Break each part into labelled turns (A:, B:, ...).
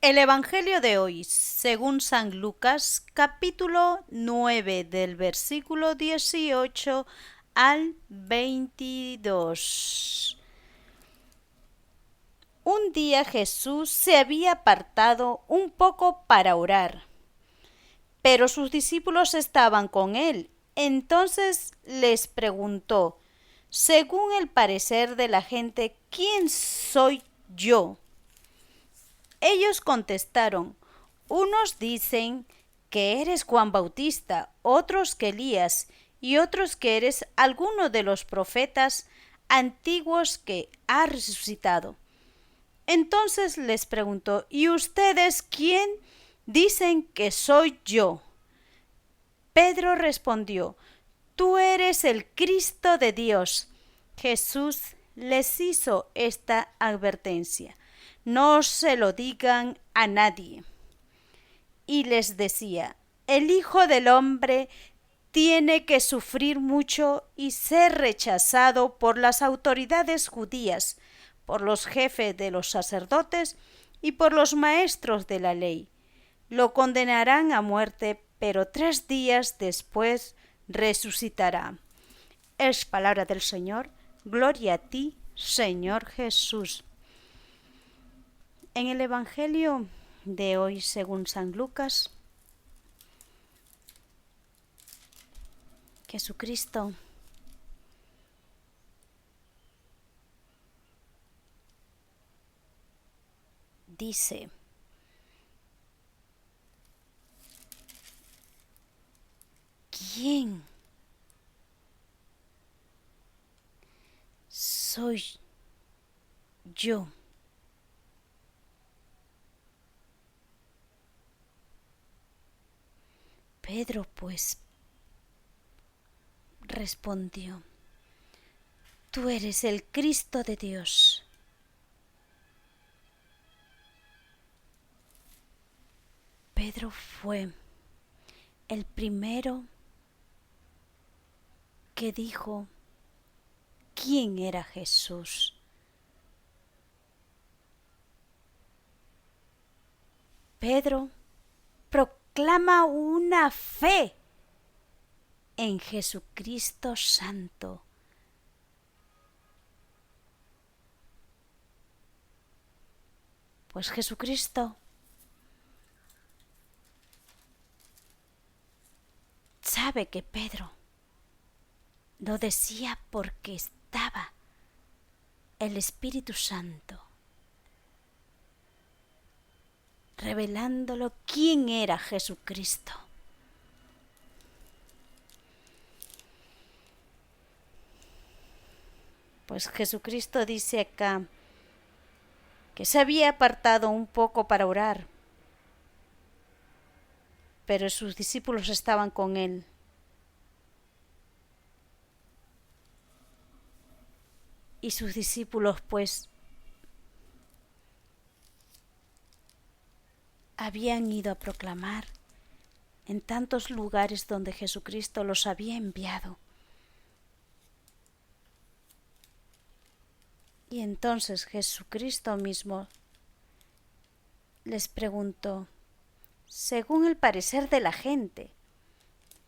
A: El Evangelio de hoy, según San Lucas, capítulo 9, del versículo 18 al 22. Un día Jesús se había apartado un poco para orar, pero sus discípulos estaban con él. Entonces les preguntó, según el parecer de la gente, ¿quién soy yo? Ellos contestaron, unos dicen que eres Juan Bautista, otros que Elías, y otros que eres alguno de los profetas antiguos que ha resucitado. Entonces les preguntó, ¿y ustedes quién dicen que soy yo? Pedro respondió, tú eres el Cristo de Dios. Jesús les hizo esta advertencia, no se lo digan a nadie. Y les decía, el Hijo del Hombre tiene que sufrir mucho y ser rechazado por las autoridades judías, por los jefes de los sacerdotes y por los maestros de la ley. Lo condenarán a muerte, pero 3 días después resucitará. Es palabra del Señor. Gloria a ti, Señor Jesús. En el Evangelio de hoy, según San Lucas, Jesucristo dice, ¿quién soy yo? Pedro pues respondió, tú eres el Cristo de Dios. Pedro fue el primero que dijo quién era Jesús. Pedro proclama una fe en Jesucristo Santo. Pues Jesucristo sabe que Pedro lo decía porque estaba el Espíritu Santo revelándolo quién era Jesucristo. Pues Jesucristo dice acá que se había apartado un poco para orar, pero sus discípulos estaban con él. Y sus discípulos pues habían ido a proclamar en tantos lugares donde Jesucristo los había enviado. Y entonces Jesucristo mismo les preguntó, según el parecer de la gente,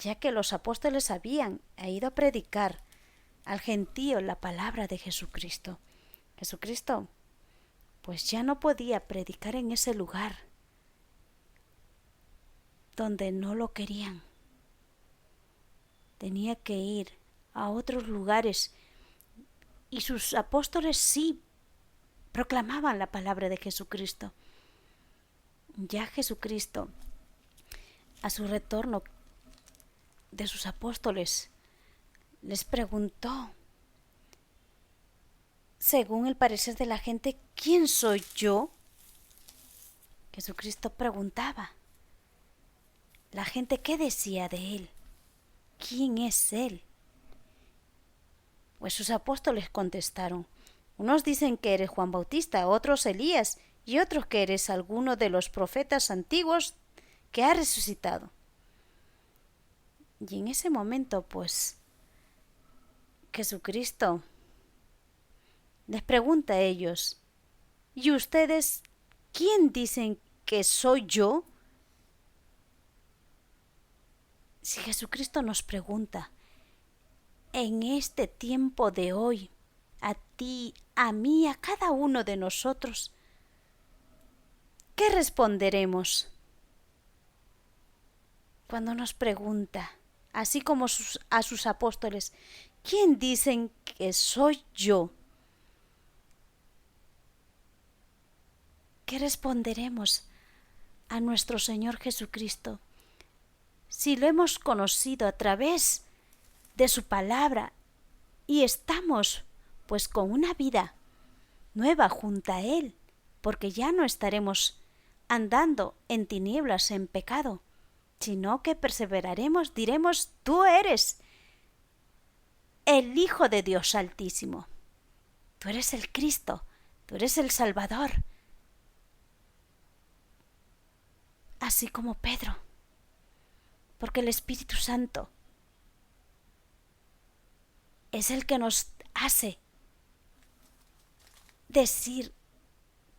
A: ya que los apóstoles habían ido a predicar al gentío la palabra de Jesucristo. Jesucristo pues ya no podía predicar en ese lugar donde no lo querían. Tenía que ir a otros lugares y sus apóstoles sí proclamaban la palabra de Jesucristo. Ya Jesucristo, a su retorno de sus apóstoles, les preguntó, según el parecer de la gente, ¿quién soy yo? Jesucristo preguntaba. La gente, ¿qué decía de él? ¿Quién es él? Pues sus apóstoles contestaron, unos dicen que eres Juan Bautista, otros Elías, y otros que eres alguno de los profetas antiguos que ha resucitado. Y en ese momento, pues, Jesucristo les pregunta a ellos, ¿y ustedes quién dicen que soy yo? Si Jesucristo nos pregunta, en este tiempo de hoy, a ti, a mí, a cada uno de nosotros, ¿qué responderemos cuando nos pregunta, así como a sus apóstoles, ¿quién dicen que soy yo? ¿Qué responderemos a nuestro Señor Jesucristo si lo hemos conocido a través de su palabra y estamos pues con una vida nueva junto a Él, porque ya no estaremos andando en tinieblas, en pecado, sino que perseveraremos, diremos, tú eres el Hijo de Dios Altísimo, tú eres el Cristo, tú eres el Salvador, así como Pedro, porque el Espíritu Santo es el que nos hace decir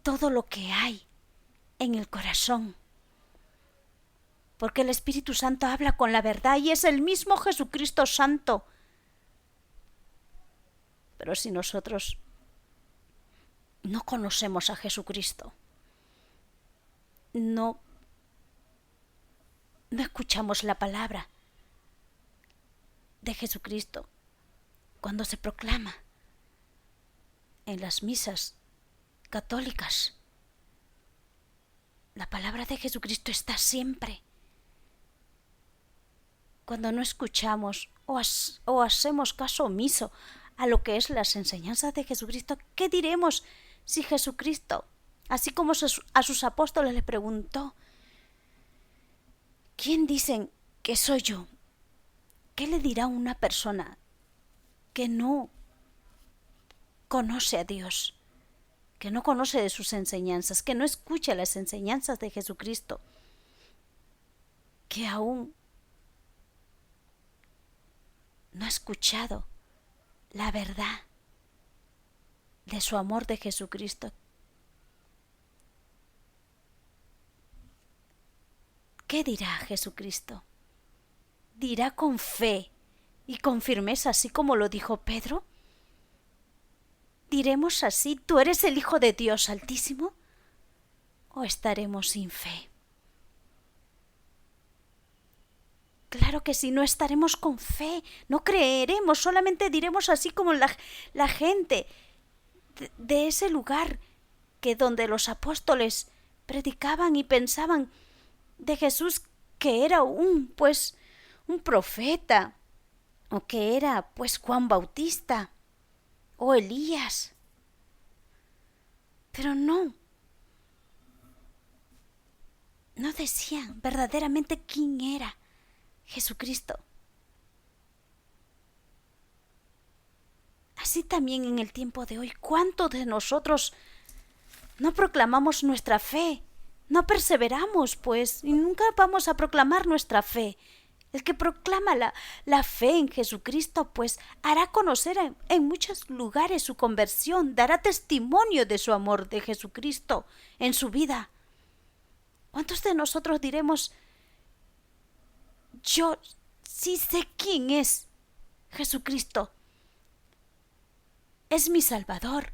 A: todo lo que hay en el corazón, porque el Espíritu Santo habla con la verdad y es el mismo Jesucristo Santo. Pero si nosotros no conocemos a Jesucristo, no escuchamos la palabra de Jesucristo cuando se proclama en las misas católicas, la palabra de Jesucristo está siempre. Cuando no escuchamos o hacemos caso omiso a lo que es las enseñanzas de Jesucristo, ¿qué diremos si Jesucristo, así como a sus apóstoles le preguntó, ¿quién dicen que soy yo? ¿Qué le dirá una persona que no conoce a Dios, que no conoce de sus enseñanzas, que no escucha las enseñanzas de Jesucristo, que aún no ha escuchado la verdad de su amor de Jesucristo? ¿Qué dirá Jesucristo? ¿Dirá con fe y con firmeza, así como lo dijo Pedro? ¿Diremos así, tú eres el Hijo de Dios Altísimo? ¿O estaremos sin fe? Claro que sí, no estaremos con fe, no creeremos, solamente diremos así como la gente de ese lugar que donde los apóstoles predicaban y pensaban de Jesús que era un profeta, o que era pues Juan Bautista o Elías. Pero no decían verdaderamente quién era Jesucristo. Así también en el tiempo de hoy, ¿cuántos de nosotros no proclamamos nuestra fe? No perseveramos, pues, y nunca vamos a proclamar nuestra fe. El que proclama la fe en Jesucristo, pues, hará conocer en muchos lugares su conversión, dará testimonio de su amor de Jesucristo en su vida. ¿Cuántos de nosotros diremos, yo sí sé quién es Jesucristo? Es mi Salvador.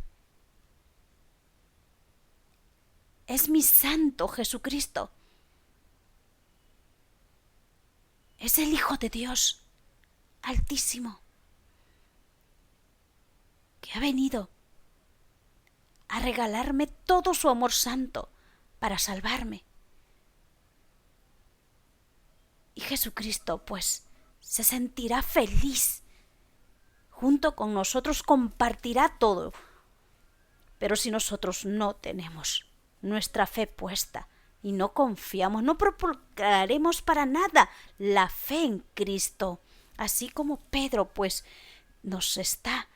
A: Es mi Santo Jesucristo. Es el Hijo de Dios Altísimo, que ha venido a regalarme todo su amor santo para salvarme. Y Jesucristo, pues, se sentirá feliz. Junto con nosotros compartirá todo. Pero si nosotros no tenemos nuestra fe puesta y no confiamos, no procuraremos para nada la fe en Cristo. Así como Pedro, pues, nos está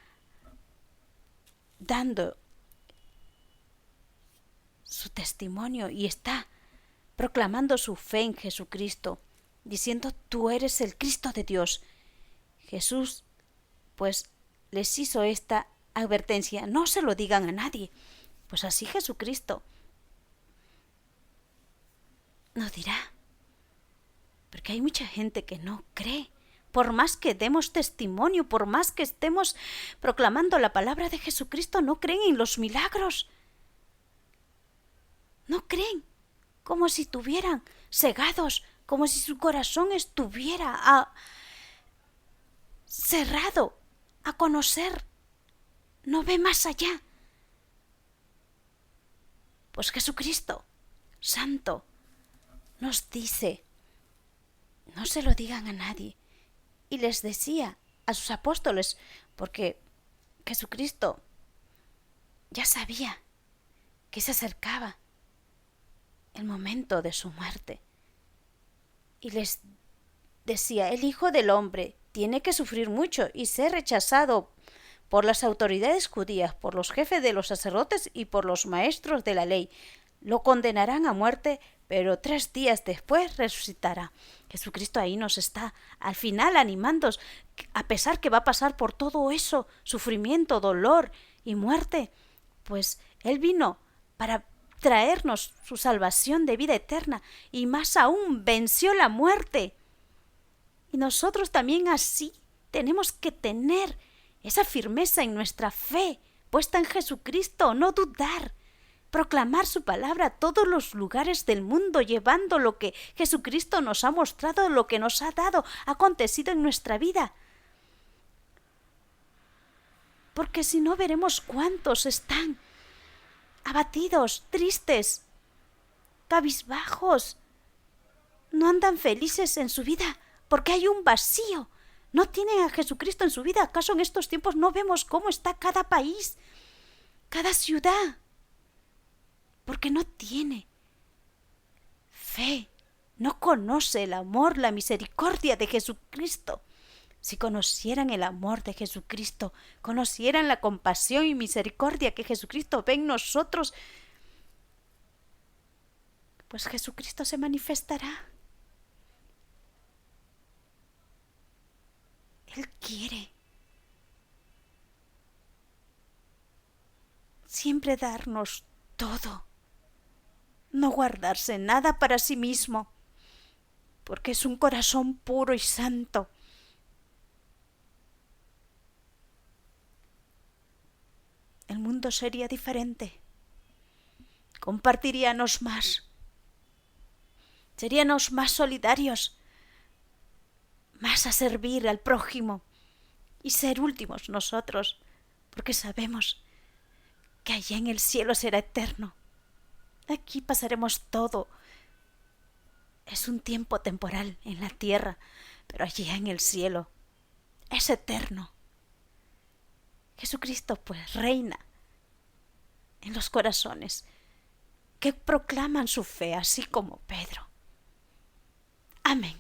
A: dando su testimonio y está proclamando su fe en Jesucristo, diciendo, tú eres el Cristo de Dios. Jesús, pues, les hizo esta advertencia, no se lo digan a nadie. Pues así Jesucristo nos dirá, porque hay mucha gente que no cree. Por más que demos testimonio, por más que estemos proclamando la palabra de Jesucristo, no creen en los milagros. No creen, como si estuvieran cegados, como si su corazón estuviera cerrado a conocer. No ve más allá. Pues Jesucristo, Santo, nos dice, no se lo digan a nadie. Y les decía a sus apóstoles, porque Jesucristo ya sabía que se acercaba el momento de su muerte. Y les decía, el Hijo del Hombre tiene que sufrir mucho y ser rechazado por las autoridades judías, por los jefes de los sacerdotes y por los maestros de la ley. Lo condenarán a muerte, pero 3 días después resucitará. Jesucristo ahí nos está al final animando, a pesar que va a pasar por todo eso, sufrimiento, dolor y muerte, pues Él vino para traernos su salvación de vida eterna y más aún venció la muerte. Y nosotros también así tenemos que tener esa firmeza en nuestra fe, puesta en Jesucristo, no dudar, proclamar su palabra a todos los lugares del mundo, llevando lo que Jesucristo nos ha mostrado, lo que nos ha dado, ha acontecido en nuestra vida. Porque si no veremos cuántos están abatidos, tristes, cabizbajos, no andan felices en su vida, porque hay un vacío. No tienen a Jesucristo en su vida. ¿Acaso en estos tiempos no vemos cómo está cada país, cada ciudad? Porque no tiene fe, no conoce el amor, la misericordia de Jesucristo. Si conocieran el amor de Jesucristo, conocieran la compasión y misericordia que Jesucristo ve en nosotros, pues Jesucristo se manifestará. Él quiere siempre darnos todo, no guardarse nada para sí mismo, porque es un corazón puro y santo. El mundo sería diferente, compartiríamos más, seríamos más solidarios, más a servir al prójimo y ser últimos nosotros, porque sabemos que allá en el cielo será eterno. Aquí pasaremos todo. Es un tiempo temporal en la tierra, pero allá en el cielo es eterno. Jesucristo pues reina en los corazones que proclaman su fe, así como Pedro. Amén.